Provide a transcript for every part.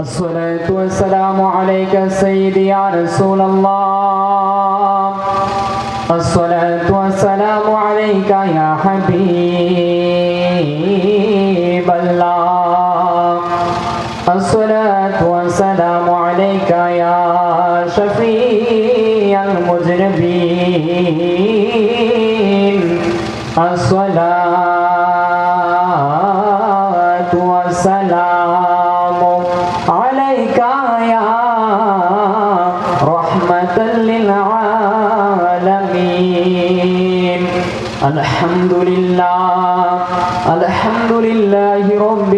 الصلاة والسلام عليك سيدي يا رسول الله الصلاة والسلام عليك يا حبيب الله الصلاة والسلام عليك يا شفيع المذنبين الصلاة والسلام عليك يا رحمة للعالمين الحمد لله رب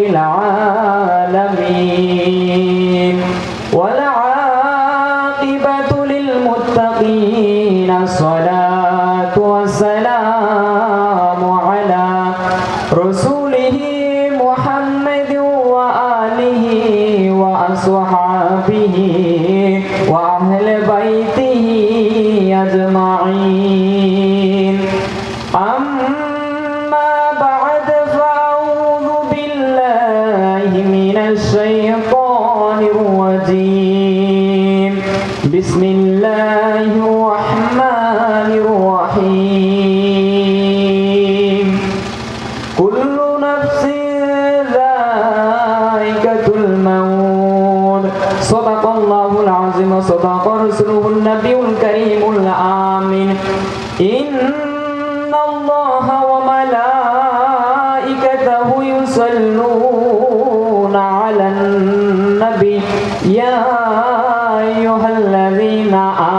العالمين والعاقبة للمتقين الصلاة والسلام على رسوله محمد وآله وأصحابه وأهل بيته أجمعين أما بعد فأعوذ بالله من الشيطان الرجيم بسم الله الرحمن الرحيم كل نفس ذائقة الموت صدق الله العظيم وصدق رسوله النبي الكريم الآمين إن الله وملائكته يصلون على النبي يا أيها الذين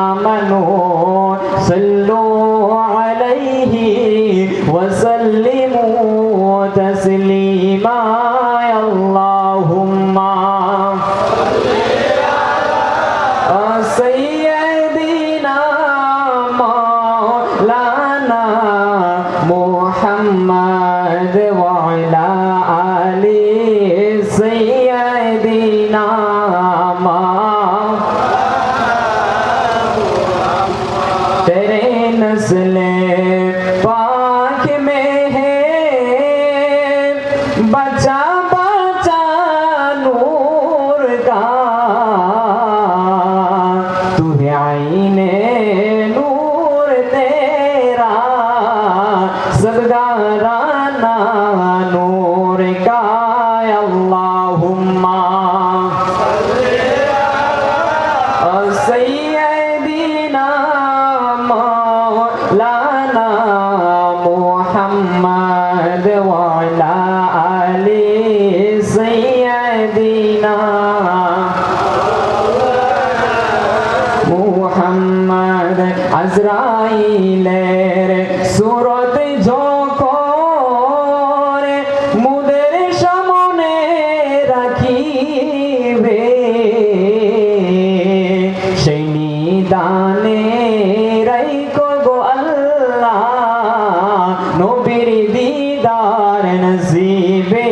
آمنوا صلوا عليه وسلموا تسليما اللهم سيدنا مولانا محمد وعلى آل سيدنا तेरे नस्ले पाक में है बचा बचा नूर का तू है आईने नूर तेरा सदगाराना नूर का अल्लाहुम्मा सैयदीना मौलाना मुहम्मद वाला आले सैयदीना मुहम्मद আজরাইলের সুরত যখন মুদের সামনে রাখিবে সেই নিদানে রাইকো গো আল্লাহ নবীর দিদার নসিবে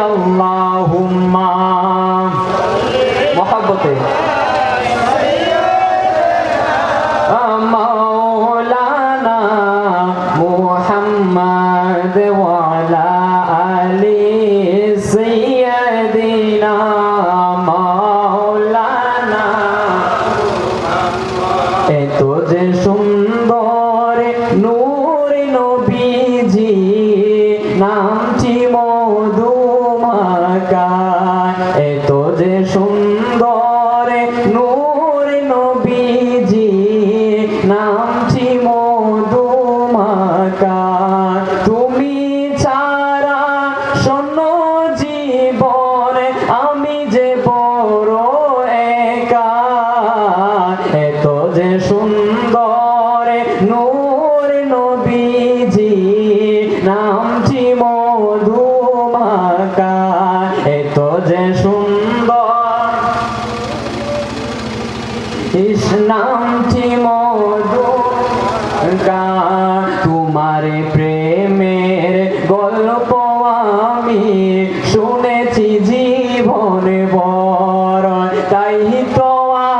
আল্লাহুম্মা মোহাব্বতে মৌলানা মুহাম্মদ ওয়ালা আলি সাইয়্যিদিনা মৌলানা এত যে সুন্দর নূর নবীজি নামটি মধুমাকা এত যে সুন্দর নূর নবীজি নামটি মধুমাকা তুমি ছাড়া শূন্য জীবন আমি যে বড় একা এত যে সুন্দর নূর নবীজি নামটি মধুমাকা এত যে সুন্দর ইস নামটি মধুমাকা তোমার প্রেমের গল্প আমি শুনেছি জীবন বড় তাই তো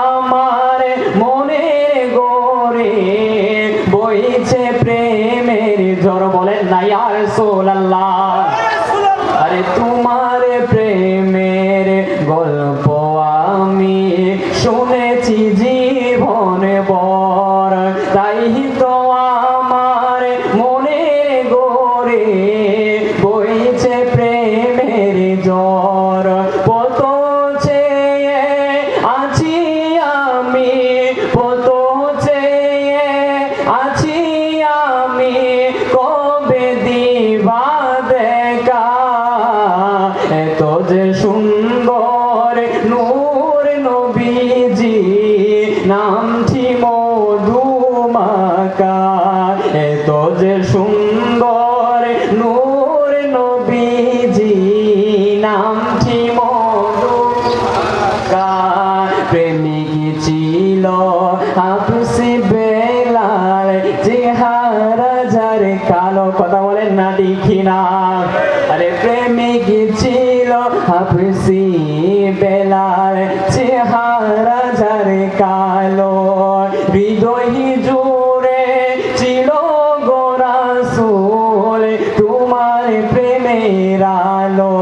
আমার মনের গড়ে বইছে প্রেমের ঝড় বলেন না ইয়া রাসূলুল্লাহ আরে তোমার প্রেমের গল্প প্রেমিক ছিল হাফসি বেলাল চেহারা যার কালো কথা বলেন না দেখি না আরে প্রেমিক ছিল হাফসি বেলাল চেহারা যার কালো হৃদয় জুড়ে ছিল গো রাসূল তোমার প্রেমের আলো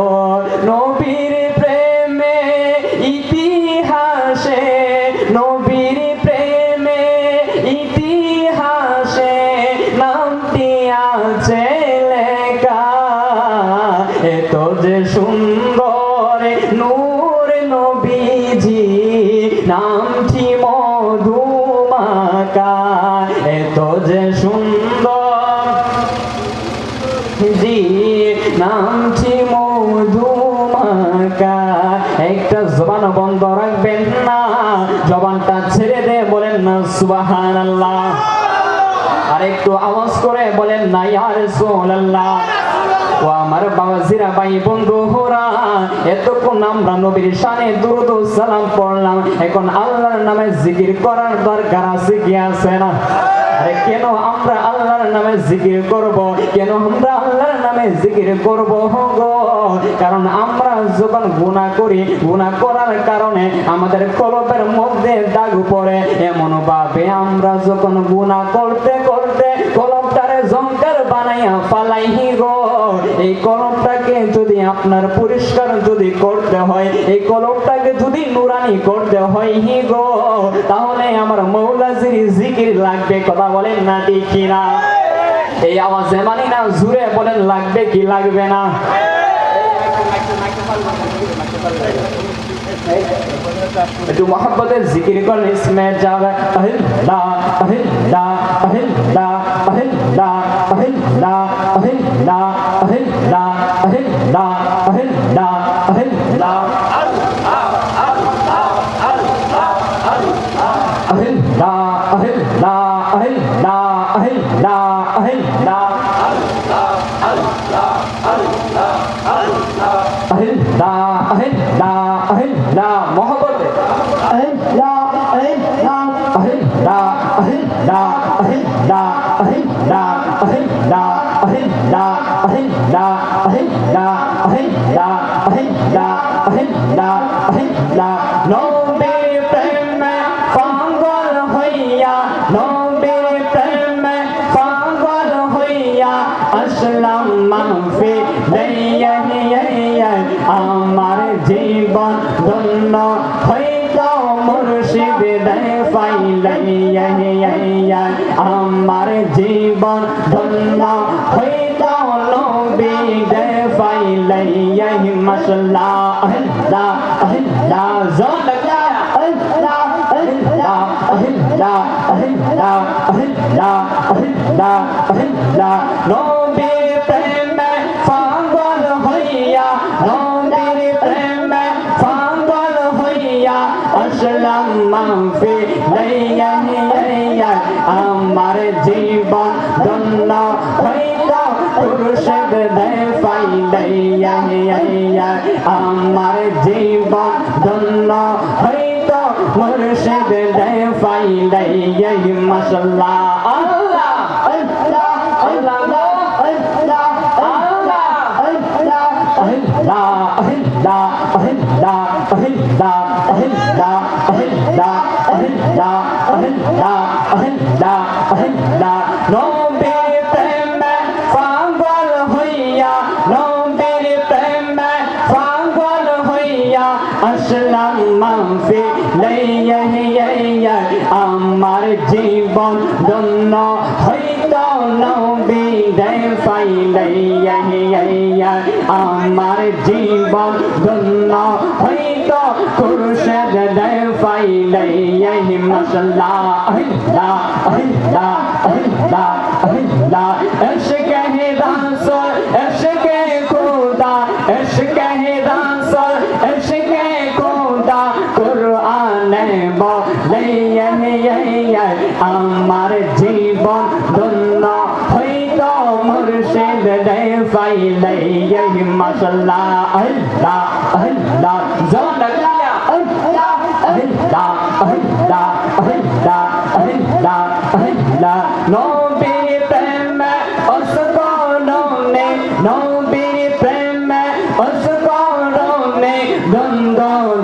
নবীর প্রেমে ইতিহাসে নবীর প্রেমে ইতিহাসে নামটি আছে লেখা এত যে সুন্দর নূর নবীজি নামটি মধুমাকা এত যে সুন্দর জি নামটি মধুমাকা একটা জবান বন্ধ রাখবেন না জবানটা ছেড়ে দে বলেন না সুবহানাল্লাহ আর একটু আওয়াজ করে বলেন না ইয়া রাসূলুল্লাহ ও আমার বাবাজিরা ভাই বন্ধুরা এতক্ষণ আমরা নবীর শানে দুরূদ ও সালাম পড়লাম এখন আল্লাহর নামে জিকির করার দরকার আছে কি আছে না আরে কেন আমরা আল্লাহর নামে জিকির করব কেন আমরা আল্লাহর নামে জিকির করব গো কারণ আমরা যখন গুনাহ করি গুনাহ করার কারণে আমাদের কলবের মধ্যে দাগ পড়ে এমন ভাবে আমরা যখন গুনাহ করতে করতে কলবটারে জঙ্কার বানাইয়া ফালাইহি গো এই কলবটাকে যদি আপনার পরিষ্কার যদি করতে হয় এই কলবটাকে যদি নুরানি করতে হয় হি গো তাহলে আমার মৌলাজির জিকির লাগবে কথা বলেন না দেখি না এই আওয়াজে মানি না জুড়ে বলেন লাগবে কি লাগবে না একটু মোহাম্মদের জিকির করেন ইসমে যাবে আহিল্লা আহিল্লা আহিল্লা আহিল্লা আহিল্লা আহিল্লা আহিল্লা আহিল্লা আহিল্লা আহিল্লা আহিল্লা আহিল্লা আহিল্লা আহিল্লা আহিল্লা আহিল্লা আহিল্লা আহিল্লা মোহাম্মদ আহিল্লা আহিল্লা আহিল্লা আহিল্লা আহিল্লা আহিল্লা আহিল্লা আহিল্লা আহিল্লা আহিল্লা আহিল্লা আহিল্লা আহিল্লা আহিল্লা নবীর প্রেমে পাগল হইয়া নবীর প্রেমে পাগল হইয়া আসলাম মাহফি লইয়া আমার জীবন ধন্য হইত মুর্শিদ পাইলাইয়া আমার জীবন ধন্য হইত নবী পাইলাইয়া মাশাআল্লাহ আল্লাহ আল্লাহ জানা আল্লাহ আল্লাহ আল্লাহ আল্লাহ আল্লাহ আল্লাহ আল্লাহ নবী প্রেমে পাগল হইয়া নবীর প্রেমে পাগল হইয়া আসলাম মাহফি লইয়া আমার জীবন ধন্য হইল মুর্শিদ পাইলাইয়া আমার জীবন ধন্য হইল মুর্শিদ পাইলাইয়া মাশাআল্লাহ আল্লাহ আল্লাহ আল্লাহ আল্লাহ আহিল্লা আহিল্লা আহিল্লা আহিল্লা আহিল্লা আহিল্লা আহিল্লা আহিল্লা আহিল্লা নবীর প্রেমে পাগল হইয়া নবীর প্রেমে পাগল হইয়া আসলাম মাহফি লইয়া আমার জীবন ধন্য হইত নবী পাইলাইয়া আমার জীবন ধন্য হইত খুরশেদ পাইলাইয়া মাশাআল্লাহ আল্লাহ আল্লাহ আল্লাহ আল্লাহ ইশকে রাসূল ইশকে খুদা ইশকে রাসূল ইশকে খুদা কুরআনে বলাইয়া আমার জীবন ধন্য হইত মুর্শিদ পাইলাইয়া মাশাআল্লাহ আল্লাহ আল্লাহ জানা আল্লাহ আল্লাহ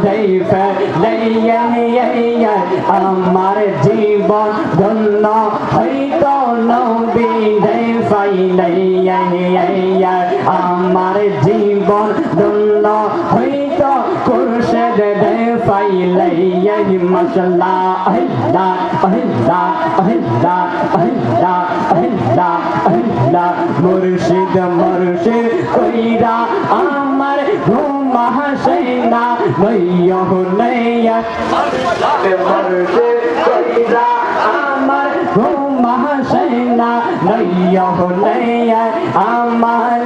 দেই ফেলে আমার জীবন ধন্য হইতো নবী দেই ফাইলে আমার জীবন ধন্য হইতো খুরশেদ দেই ফাইলে মাশাআল্লাহ আল্লাহ আল্লাহ আল্লাহ আল্লাহ আল্লাহ আল্লাহ মুর্শিদ মুর্শিদ কইরা আমার ঘুমা হাসেনা নইয়া হুনাইয়া মুর্শিদ কইরা আমার ঘুমা হাসেনা নইয়া হুনাইয়া আমার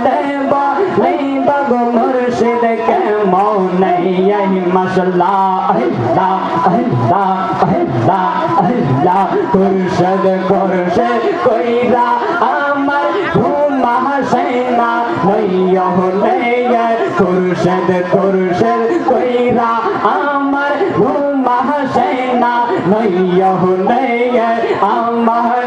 বলে বাগো মুর্শিদ কেমন নাইয়া মাশাআল্লাহ আল্লাহ আল্লাহ আল্লাহ আল্লাহ খুরশদ খুরশদ কইরা আমার ঘুমা হাসেনা নইয়া হুনাইয়া খুরশদ খুরশদ কইরা আমার ঘুমা হাসেনা নইয়া হুনাইয়া আমার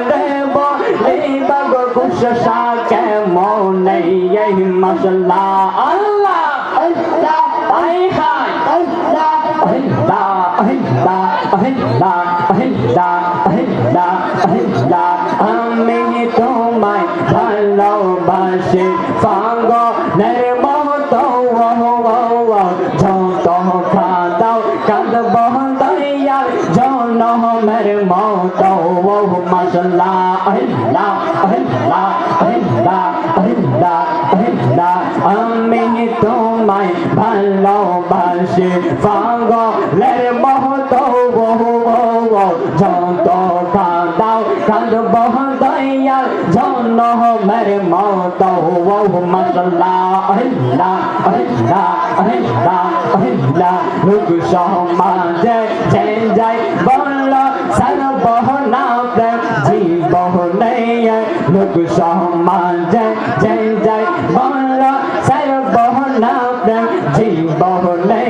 বলে বাগো খুশা কেমন নাইয়া মাশাআল্লাহ আল্লাহ আল্লাহ আই খাই আল্লাহ আল্লাহ আল্লাহ আল্লাহ আল্লাহ আল্লাহ আল্লাহ আমি তোমায় ভালোবাসি পাগলের মতো যত খাদাও কাঁদব দয়াল জনমের মতো মাশাআল্লাহ আল্লাহ আল্লাহ আল্লাহ আল্লাহ আল্লাহ আমি তোমায় ভালোবাসি পাগলের মতো যত কাঁদাও কাঁদব দয়াল জনমের মতো মাশাআল্লাহ আল্লাহ আল্লাহ আল্লাহ আল্লাহ লোক সমাজে যে যাই বলল সর্বনা প্রেম জীবনে লোক সমাজে যে যাই বলল সর্বনা প্রেম জীবনে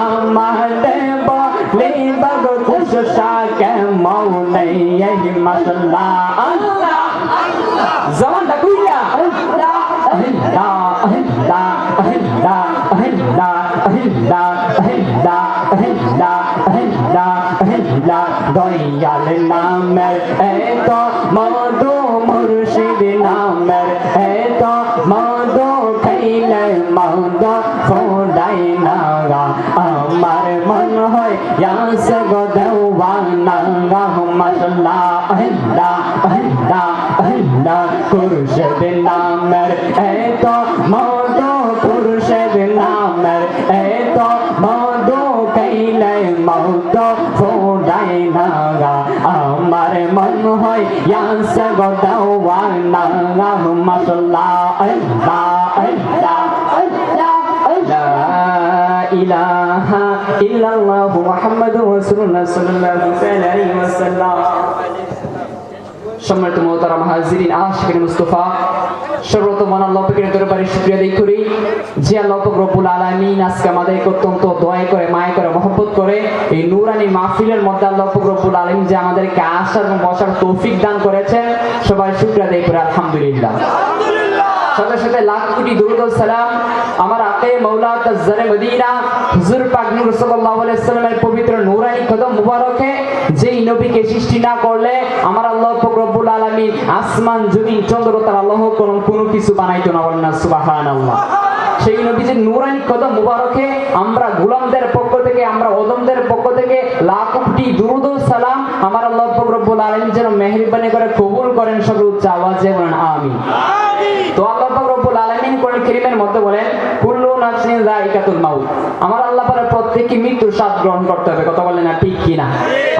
আমার বলে বাগো খুশা কেমন মাশাআল্লাহ আল্লাহ জবানটা কইরা আল্লাহ আল্লাহ আল্লাহ আল্লাহ আল্লাহ আল্লাহ আল্লাহ আল্লাহ আল্লাহ আল্লাহ দয়াল নামের এত মধু মুর্শিদ নামের এত মধু খাইলে মধু ফোড়াই না আমার মন হয় ইয়াস গো দেওয়ানা মাশাআল্লাহ আল্লাহ আল্লাহ আল্লাহ খুরশেদ নামের এত মধু খুরশেদ নামের এত মধু খাইলে মধু ফোড়াই না আমার মন হয় ইয়াস গো দেওয়ানা মাশাআল্লাহ আল্লাহ আল্লাহ আল্লাহ ইলাহা ইল্লাল্লাহু মুহাম্মাদুর রাসূলুল্লাহ সাল্লাল্লাহু আলাইহি ওয়াসাল্লাম। সম্মানিত মুহতারাম হাজিরিন, আশিকিন মুস্তাফা, সর্বপ্রথম আল্লাহ পাকের দরবারে শুকরিয়া আদায় করি যে আল্লাহ পাক রব্বুল আলামিন আজকে আমাদেরকে অত্যন্ত দয়া করে মায়া করে মহব্বত করে এই নূরানি মাহফিলের মধ্যে আল্লাহ পাক রব্বুল আলামিন যে আমাদেরকে আসার এবং বসার তৌফিক দান করেছেন, সবাই শুকরিয়া আদায় করে আলহামদুলিল্লাহ। সাথে সাথে লাখ কোটি দুরূদ ও সালাম আমার আকে মাওলা তাজ্জারে মদিনা হুজুর পাক নূর সাল্লাল্লাহু আলাইহি ওয়াসাল্লামের পবিত্র নূরানি কদম মুবারকে, যেই নবীকে সৃষ্টি না করলে আমার আল্লাহ পাক রব্বুল আলামিন আসমান জমিন চন্দ্র তারা আল্লাহ কোনো কিছু বানাইতো না, বলেন না সুবহানাল্লাহ। সেই নবীজির নূরানি কদম মুবারকে আমরা গোলামদের পক্ষ থেকে, আমরা ওদমদের পক্ষ থেকে লাখ কোটি দুরূদ ও সালাম আমার আল্লাহ পাক রব্বুল আলামিন যেন মেহেরবানি করে কবুল করেন, সকল উচ্চ আওয়াজে বলেন আমিন। তো আল্লাহ পাক রব্বুল আলামিন কোরআন কারীমের মধ্যে বলেন কুল্লু নাফসিন যায়িকাতুল মাউত, আমার আল্লাহ পাক প্রত্যেককে মৃত্যুর স্বাদ গ্রহণ করতে হবে, কথা বলেন না ঠিক কি না?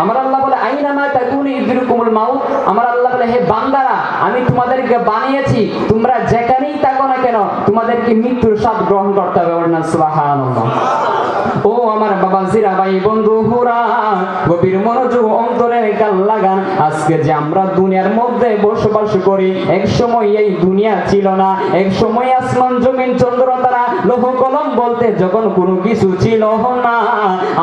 আমার আল্লাহ বলে আইনামা তাকুনু ইদরিকুমুল মাউত, আমার আল্লাহ বলে হে বান্দারা আমি তোমাদেরকে বানিয়েছি, তোমরা যেখানেই থাকো না কেন তোমাদেরকে মৃত্যুর স্বাদ গ্রহণ করতে হবে, বলেন না সুবহানাল্লাহ। ও আমার বাবা বাবাজিরা, ভাই বন্ধুরা, গভীর মনোযোগ অন্তরের কান লাগান। আজকে যে আমরা দুনিয়ার মধ্যে বসবাস করি, এক সময় এই দুনিয়া ছিল না। এক সময় আসমান জমিন চন্দ্র তারা লৌহ কলম বলতে যখন কোনো কিছু ছিল না,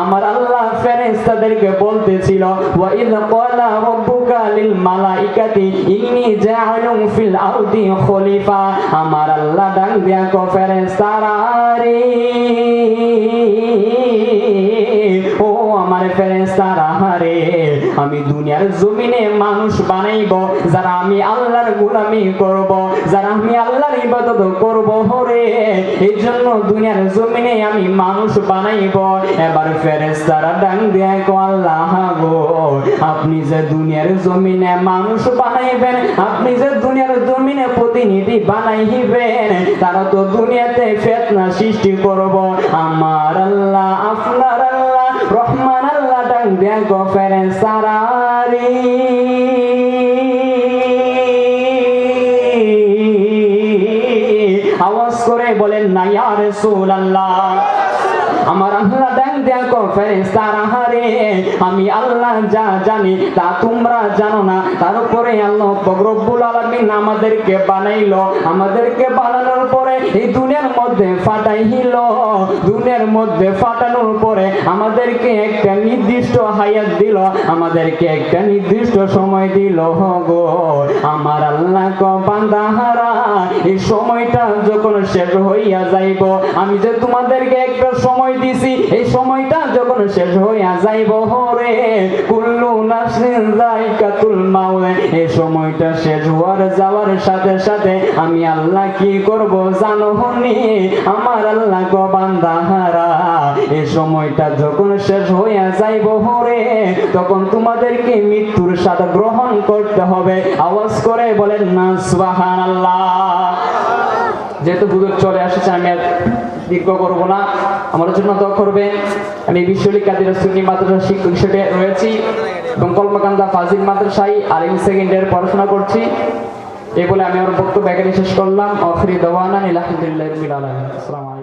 আমার আল্লাহ ফেরেশতাদেরকে বলতেছিল, ওয়া ইয ক্বালা রাব্বুকা লিল মালাইকাতি ইন্নী জাআলুন ফিল আরদি খলিফা। আমার আল্লাহ ডাক দিয়া কো ফেরেশতারা রে, ও আমার ফেরেশতারা রে, আমি দুনিয়ার জমিনে মানুষ বানাইব যারা আমি আল্লাহর গোলামি করব, যারা আমি আল্লাহর ইবাদত করব রে। এই জন্য দুনিয়ার জমিনে আমি মানুষ বানাইব। এবার ফেরেশতারা ডাক দিয়া কো আল্লাহ গো, আপনি যে দুনিয়ার জমিনে মানুষ বানাইবেন, আপনি যে দুনিয়ার জমিনে প্রতিনিধি বানাইবেন, তারা তো দুনিয়াতে ফিতনা সৃষ্টি করব। আমার আল্লাহ, আপনার আল্লাহ রহমান আল্লাহ ডাক দিয়া কো ফেরেশতারা রে, আওয়াজ করে বলেন না ইয়া রাসূলুল্লাহ। আমার আল্লাহ ডাক দিয়া কো ফেরেশতারা রে, আমি আল্লাহ যা জানি তা তোমরা জানো না। তারপরে আল্লাহ রব্বুল আলামিন আমাদেরকে বানাইলো, আমাদেরকে বানানোর পরে এই দুনিয়ার মধ্যে ফাটাইল। দুনিয়ার মধ্যে ফাটানোর পরে আমাদেরকে একটা নির্দিষ্ট হায়াত দিল, আমাদেরকে একটা নির্দিষ্ট সময় দিল গো। আমার আল্লাহ কো বান্দাহারা, এই সময়টা যখন শেষ হইয়া যাইব, আমি যে তোমাদেরকে একটা সময় দিছি, এই সময়টা যখন শেষ হইয়া যাইব রে, কুল্লু নাফসিন যায়কাতুল মাউত, এই সময়টা শেষ হওয়ার যাওয়ার সাথে সাথে আমি আল্লাহ কি করব জানো নি? আমার আল্লাহ গো বান্দাহারা, এই সময়টা যখন শেষ হইয়া যাইব রে, তখন তোমাদেরকে মৃত্যুর স্বাদ গ্রহণ করতে হবে। আওয়াজ করে বলেন না সুবহানাল্লাহ। যেহেতু হুজুর চলে আসছে, আমি আর দীর্ঘ করবো না, আমার জন্য দোয়া করবেন। আমি বিশ্বলী কাদির সুন্নি মাদ্রাসা শিক্ষক হিসেবে রয়েছি এবং কলমাকান্দা ফাজিল মাদ্রাসায় আলিম সেকেন্ড ইয়ার পড়াশোনা করছি। এই বলে আমি আমার বক্তব্য এখানে শেষ করলাম। আখিরি দাওয়ানা আলহামদুলিল্লাহি রাব্বিল আলামিন। আসসালামু আলাইকুম।